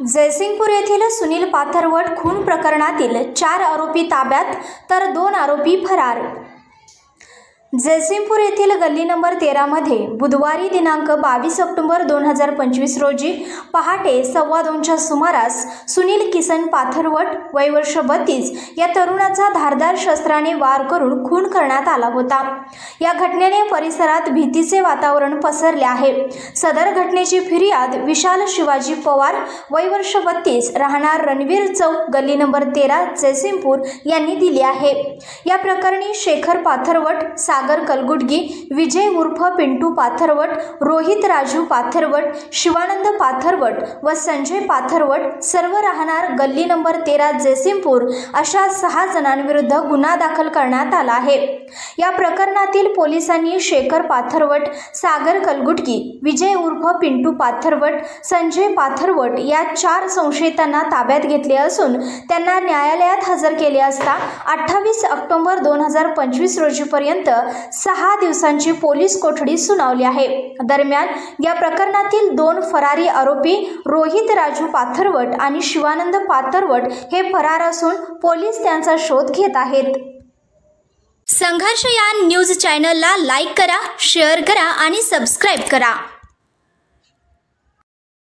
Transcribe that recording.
जयसिंगपूर येथील सुनील पाथरवट खून प्रकरणातील 4 आरोपी ताब्यात तर 2 आरोपी फरार। जयसिंगपूर येथील गल्ली नंबर 13 मध्ये बुधवारी दिनांक 22 ऑक्टोबर 2025 रोजी पहाटे 2:15च्या सुमारास सुनील किसन पाथरवट वय वर्ष 32 या तरुणाचा धारदार शस्त्राने वार करून खून करण्यात आला होता। या घटनेने परिसरात भीतीचे वातावरण पसरले आहे। सदर घटनेची फिर्याद विशाल शिवाजी पवार वय वर्ष 32 राहणार रणवीर चौक गल्ली नंबर 13 जयसिंगपूर यांनी दिली आहे। या प्रकरणी शेखर पाथरवट, सागर कलगुडगी, विजय उर्फ पिंटू पाथरवट, रोहित राजू पाथरवट, शिवानंद पाथरवट व संजय पाथरवट सर्व राहणार गल्ली नंबर 13 जयसिंगपूर अशा 6 जणांविरुद्ध गुन्हा दाखल करण्यात आला आहे। या प्रकरणातील पोलिसांनी शेखर पाथरवट, सागर कलगुडगी, विजय उर्फ पिंटू पाथरवट, संजय पाथरवट या 4 संशयितांना ताब्यात घेतले असून त्यांना न्यायालयात हजर केले असता 28 ऑक्टोबर 2025 रोजीपर्यंत 6 दिवसांची पोलीस कोठडी सुनावली आहे। दरम्यान या प्रकरणातील 2 फरारी आरोपी रोहित राजू पाथरवट आणि शिवानंद पाथरवट हे फरार असून पोलीस त्यांचा शोध घेत आहेत। संघर्ष या न्यूज चॅनलला लाईक करा, शेअर करा आणि सबस्क्राईब करा।